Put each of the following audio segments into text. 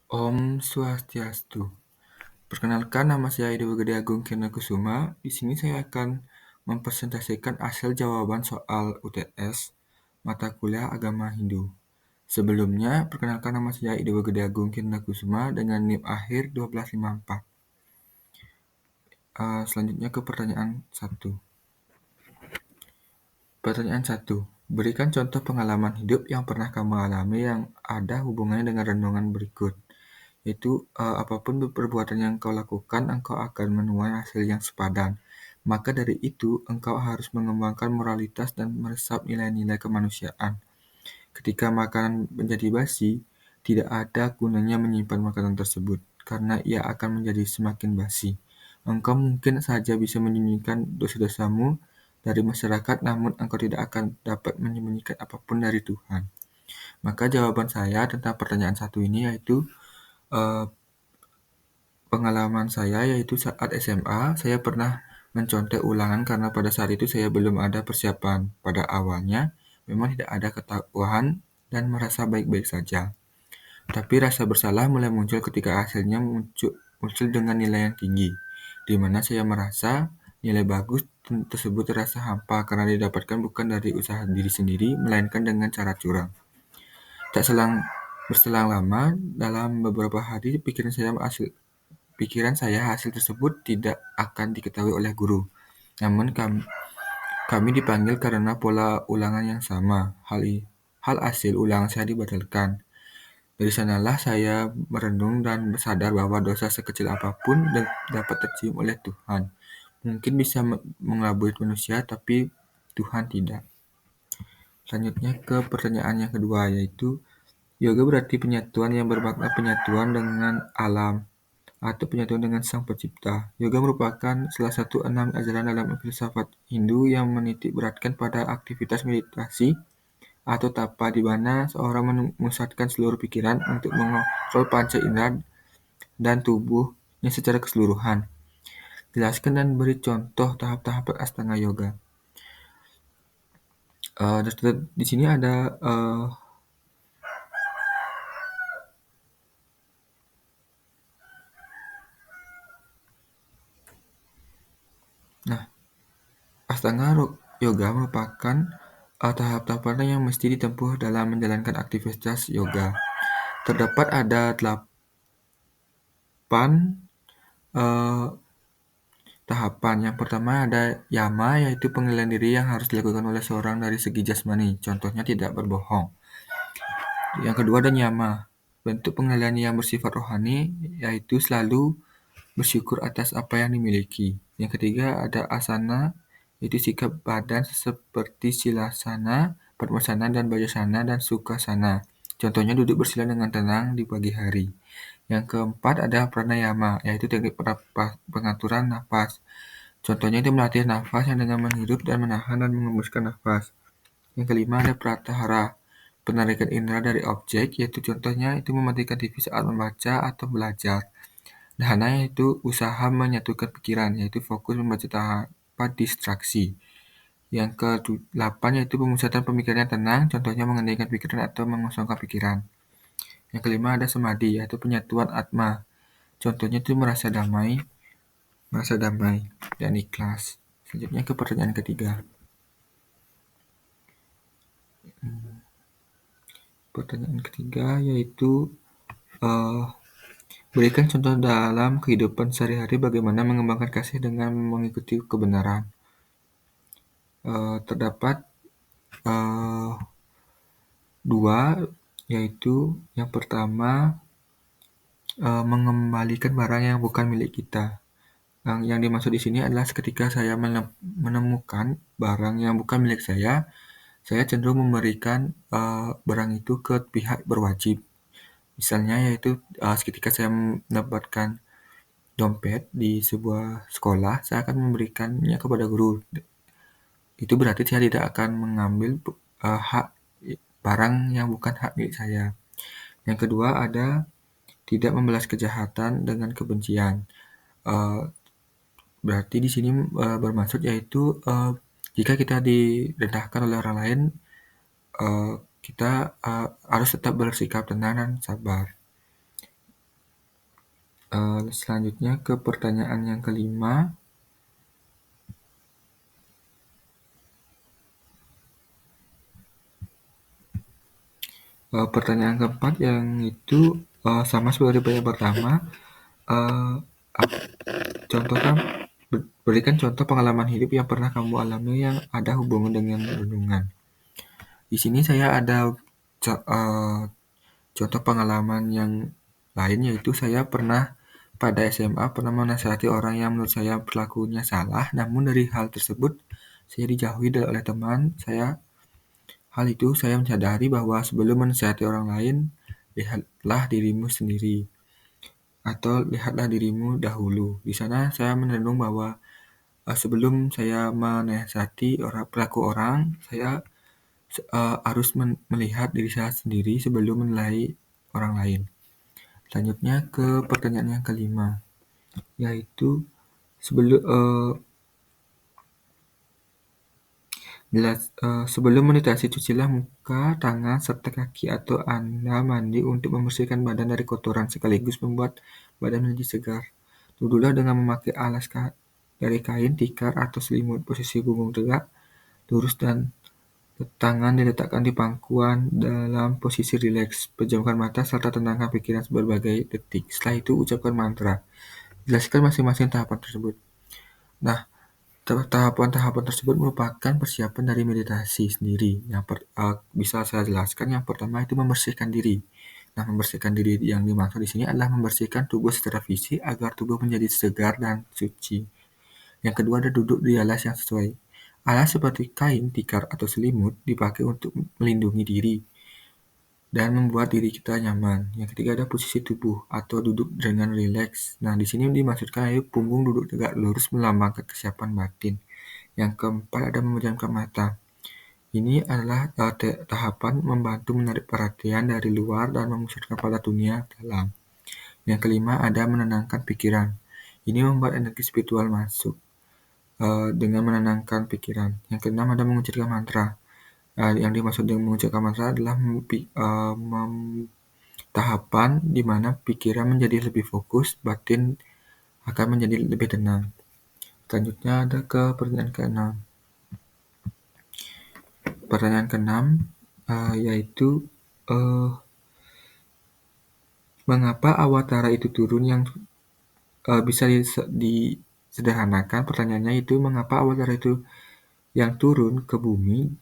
Om Swastiastu. Perkenalkan, nama saya Dewa Gede Agung Kirnakusuma. Di sini saya akan mempresentasikan hasil jawaban soal UTS mata kuliah Agama Hindu. Sebelumnya, perkenalkan, nama saya Dewa Gede Agung Kirnakusuma dengan NIM akhir 1254. Selanjutnya ke pertanyaan 1. Pertanyaan 1. Berikan contoh pengalaman hidup yang pernah kamu alami yang ada hubungannya dengan renungan berikut. Yaitu apapun perbuatan yang kau lakukan, engkau akan menuai hasil yang sepadan. Maka dari itu, engkau harus mengembangkan moralitas dan meresap nilai-nilai kemanusiaan. Ketika makanan menjadi basi, tidak ada gunanya menyimpan makanan tersebut, karena ia akan menjadi semakin basi. Engkau mungkin saja bisa menyembunyikan dosa-dosamu dari masyarakat, namun engkau tidak akan dapat menyembunyikan apapun dari Tuhan. Maka jawaban saya tentang pertanyaan satu ini yaitu eh, pengalaman saya yaitu saat SMA, saya pernah mencontek ulangan karena pada saat itu saya belum ada persiapan. Pada awalnya, memang tidak ada ketakuan dan merasa baik-baik saja. Tapi rasa bersalah mulai muncul ketika hasilnya muncul dengan nilai yang tinggi, di mana saya merasa nilai bagus tersebut terasa hampa karena didapatkan bukan dari usaha diri sendiri, melainkan dengan cara curang. Tak berselang lama, dalam beberapa hari pikiran saya hasil tersebut tidak akan diketahui oleh guru. Namun kami dipanggil karena pola ulangan yang sama. Hal hasil ulangan saya dibatalkan. Dari sanalah saya merenung dan sadar bahwa dosa sekecil apapun dapat tercium oleh Tuhan. Mungkin bisa mengelabui manusia, tapi Tuhan tidak. Selanjutnya ke pertanyaan yang kedua, yaitu yoga berarti penyatuan yang bermakna penyatuan dengan alam atau penyatuan dengan Sang Pencipta. Yoga merupakan salah satu 6 ajaran dalam filsafat Hindu yang menitik beratkan pada aktivitas meditasi atau tapa di mana seorang memusatkan seluruh pikiran untuk mengontrol panca indera dan tubuhnya secara keseluruhan. Jelaskan dan beri contoh tahap-tahap Astanga Yoga. Di sini ada Astanga Yoga merupakan tahap-tahapan yang mesti ditempuh dalam menjalankan aktivitas yoga. Terdapat ada 8 tahapan. Yang pertama ada yama, yaitu pengendalian diri yang harus dilakukan oleh seorang dari segi jasmani. Contohnya tidak berbohong. Yang kedua ada nyama, bentuk pengendalian yang bersifat rohani, yaitu selalu bersyukur atas apa yang dimiliki. Yang ketiga ada asana, yaitu sikap badan seperti silasana, padmasana, dan bajasana, dan sukhasana. Contohnya duduk bersila dengan tenang di pagi hari. Yang keempat ada pranayama, yaitu teknik pengaturan nafas. Contohnya itu melatih nafas yang dengan menghirup dan menahan dan mengembuskan nafas. Yang kelima ada pratahara, penarikan indera dari objek, yaitu contohnya itu mematikan TV saat membaca atau belajar. Dahana yaitu usaha menyatukan pikiran, yaitu fokus membaca tanpa distraksi. Yang ke-8 yaitu pemusatan pemikiran yang tenang, contohnya mengendalikan pikiran atau mengosongkan pikiran. Yang kelima ada samadhi, yaitu penyatuan atma. Contohnya itu merasa damai dan ikhlas. Selanjutnya ke pertanyaan ketiga. Pertanyaan ketiga yaitu berikan contoh dalam kehidupan sehari-hari bagaimana mengembangkan kasih dengan mengikuti kebenaran. Terdapat 2, yaitu yang pertama mengembalikan barang yang bukan milik kita. Yang dimaksud di sini adalah ketika saya menemukan barang yang bukan milik saya cenderung memberikan barang itu ke pihak berwajib. Misalnya yaitu ketika saya mendapatkan dompet di sebuah sekolah, saya akan memberikannya kepada guru. Itu berarti saya tidak akan mengambil hak barang yang bukan hak milik saya. Yang kedua ada tidak membalas kejahatan dengan kebencian. Berarti di sini bermaksud yaitu jika kita direndahkan oleh orang lain, kita harus tetap bersikap tenang dan sabar. Selanjutnya ke pertanyaan yang kelima. Pertanyaan keempat yang itu sama seperti pertanyaan pertama. Eh, Contohkan, berikan contoh pengalaman hidup yang pernah kamu alami yang ada hubungan dengan renungan. Di sini saya ada contoh pengalaman yang lain, yaitu saya pernah pada SMA pernah menasihati orang yang menurut saya perilakunya salah, namun dari hal tersebut saya dijauhi oleh teman saya. Hal itu saya menyadari bahwa sebelum menasihati orang lain, lihatlah dirimu sendiri atau lihatlah dirimu dahulu. Di sana saya merenung bahwa sebelum saya menasihati perilaku orang, saya harus melihat diri saya sendiri sebelum menilai orang lain. Selanjutnya ke pertanyaan yang kelima, yaitu sebelum meditasi cucilah muka, tangan, serta kaki atau Anda mandi untuk membersihkan badan dari kotoran sekaligus membuat badan menjadi segar. Duduklah dengan memakai alas dari kain, tikar, atau selimut. Posisi punggung tegak, lurus dan tangan diletakkan di pangkuan dalam posisi rileks. Pejamkan mata serta tenangkan pikiran berbagai detik. Setelah itu ucapkan mantra. Jelaskan masing-masing tahapan tersebut. Nah, tahapan-tahapan tersebut merupakan persiapan dari meditasi sendiri. Bisa saya jelaskan, yang pertama itu membersihkan diri. Nah, membersihkan diri yang dimaksud di sini adalah membersihkan tubuh secara fisik agar tubuh menjadi segar dan suci. Yang kedua ada duduk di alas yang sesuai. Alas seperti kain, tikar, atau selimut dipakai untuk melindungi diri dan membuat diri kita nyaman. Yang ketiga ada posisi tubuh atau duduk dengan rileks. Nah, di sini dimaksudkan punggung duduk tegak lurus melambangkan kesiapan batin. Yang keempat ada memejamkan mata. Ini adalah tahapan membantu menarik perhatian dari luar dan memusatkan pada dunia dalam. Yang kelima ada menenangkan pikiran. Ini membuat energi spiritual masuk dengan menenangkan pikiran. Yang keenam ada mengucapkan mantra. Yang dimaksud dengan mengucapkan mantra adalah tahapan di mana pikiran menjadi lebih fokus, batin akan menjadi lebih tenang. Selanjutnya ada ke pertanyaan keenam. Pertanyaan keenam yaitu mengapa awatara itu turun, yang bisa disederhanakan. Pertanyaannya itu mengapa awatara itu yang turun ke bumi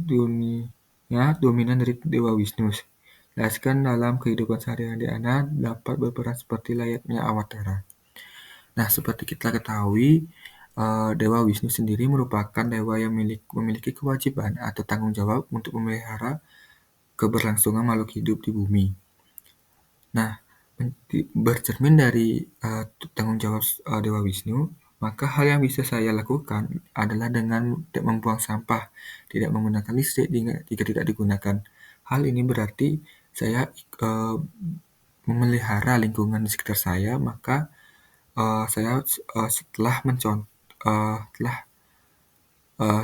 dunia dominan dari Dewa Wisnu. Jelaskan dalam kehidupan sehari-hari Anda dapat berperan seperti layaknya awatara. Nah, seperti kita ketahui, Dewa Wisnu sendiri merupakan dewa yang memiliki kewajiban atau tanggung jawab untuk memelihara keberlangsungan makhluk hidup di bumi. Nah, bercermin dari tanggung jawab Dewa Wisnu, maka hal yang bisa saya lakukan adalah dengan tidak membuang sampah, tidak menggunakan listrik jika tidak digunakan. Hal ini berarti saya memelihara lingkungan di sekitar saya, maka saya setelah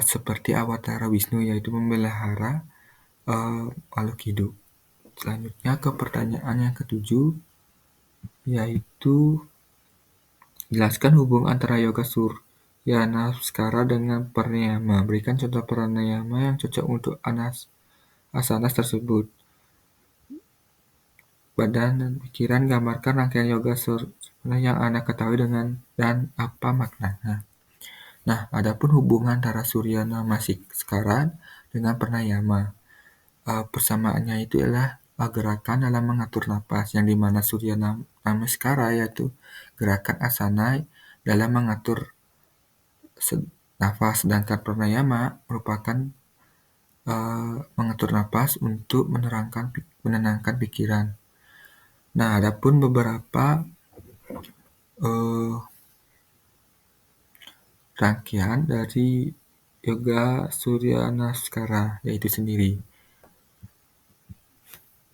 seperti awatara Wisnu, yaitu memelihara makhluk hidup. Selanjutnya ke pertanyaan yang ketujuh, yaitu jelaskan hubungan antara yoga surya namaskara dengan pranayama. Berikan contoh pranayama yang cocok untuk asanas tersebut. Badan dan pikiran, gambarkan rangkaian yoga surya yang Anda ketahui dan apa maknanya. Nah, adapun hubungan antara surya namaskara dengan pranayama. Persamaannya itu adalah gerakan dalam mengatur napas, yang dimana surya namaskara yaitu gerakan asana dalam mengatur nafas, sedangkan pranayama merupakan mengatur napas untuk menenangkan pikiran. Nah, adapun beberapa rangkaian dari yoga surya namaskara yaitu sendiri.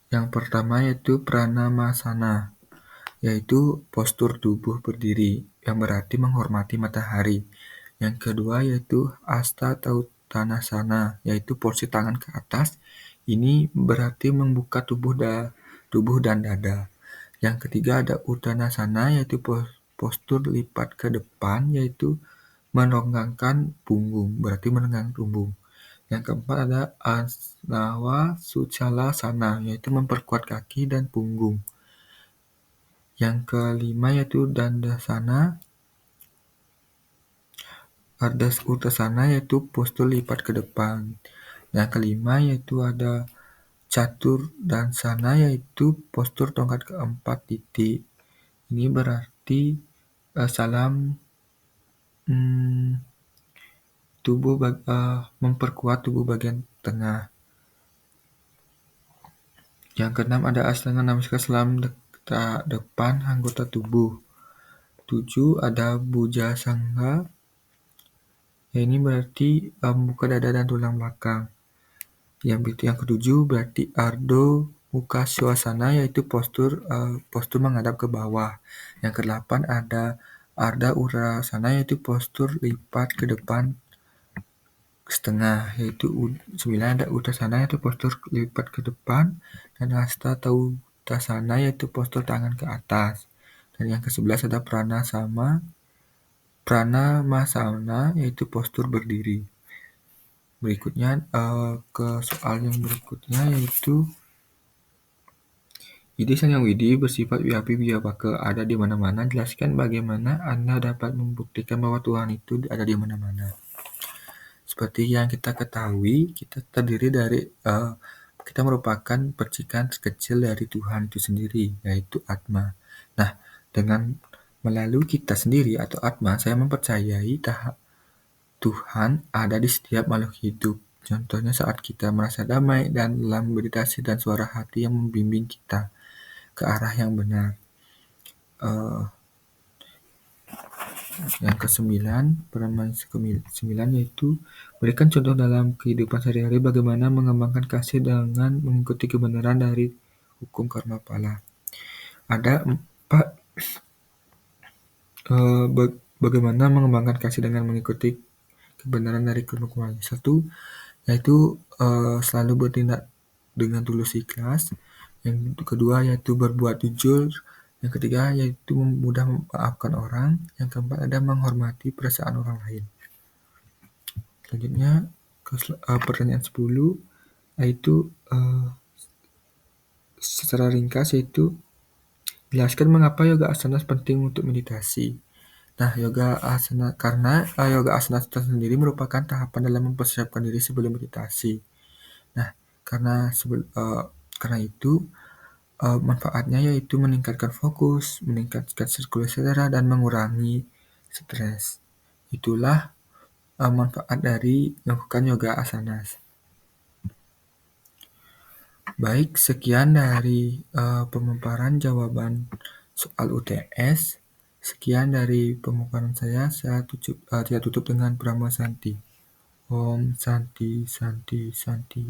Yang pertama yaitu pranamasana, yaitu postur tubuh berdiri yang berarti menghormati matahari. Yang kedua yaitu Astatautanasana, yaitu posisi tangan ke atas. Ini berarti membuka tubuh dan dada. Yang ketiga ada Uttanasana, yaitu postur lipat ke depan, yaitu meronggangkan punggung, berarti menenangkan punggung. Yang keempat ada Asnawa-Sucalasana, yaitu memperkuat kaki dan punggung. Yang kelima yaitu Dandasana, Uttasana, yaitu postur lipat ke depan. Yang kelima yaitu ada Catur Dansana, yaitu postur tongkat keempat titik. Ini berarti salam memperkuat tubuh bagian tengah. Yang keenam ada Asana Namaskar Salam depan anggota tubuh. 7 ada Bhujasanga, ya ini berarti buka dada dan tulang belakang. Yang ketujuh berarti Ardho Mukha Swasana, yaitu postur menghadap ke bawah. Yang kedelapan ada Ardha Uttanasana, yaitu postur lipat ke depan setengah. Yaitu 9 ada Uttanasana, yaitu postur lipat ke depan. Dan Hasta Uttasana, yaitu postur tangan ke atas. Dan yang ke-11 ada Pranamasana, yaitu postur berdiri. Berikutnya ke soal yang berikutnya, yaitu ide Sang Widi bersifat wiapi wiyapaka, ada di mana-mana. Jelaskan bagaimana Anda dapat membuktikan bahwa Tuhan itu ada di mana-mana. Seperti yang kita ketahui, kita terdiri dari kita merupakan percikan kecil dari Tuhan itu sendiri, yaitu Atma. Nah, dengan melalui kita sendiri atau Atma, saya mempercayai Tuhan ada di setiap makhluk hidup. Contohnya saat kita merasa damai dan dalam meditasi dan suara hati yang membimbing kita ke arah yang benar. Yang ke-9, peran ke-9 yaitu berikan contoh dalam kehidupan sehari-hari bagaimana mengembangkan kasih dengan mengikuti kebenaran dari hukum karma pala. Ada 4 bagaimana mengembangkan kasih dengan mengikuti kebenaran dari hukum karma. 1 yaitu selalu bertindak dengan tulus ikhlas. Yang kedua yaitu berbuat jujur. Yang ketiga yaitu mudah memaafkan orang. Yang keempat ada menghormati perasaan orang lain. Selanjutnya pertanyaan 10 yaitu secara ringkas yaitu jelaskan mengapa yoga asana penting untuk meditasi. Nah, karena yoga asana sendiri merupakan tahapan dalam mempersiapkan diri sebelum meditasi. Nah, karena itu manfaatnya yaitu meningkatkan fokus, meningkatkan sirkulasi darah, dan mengurangi stres. Itulah manfaat dari melakukan yoga asana. Baik, sekian dari pemaparan jawaban soal UTS. Sekian dari pemaparan saya tidak tutup dengan Brahma Santi. Om Santi Santi Santi.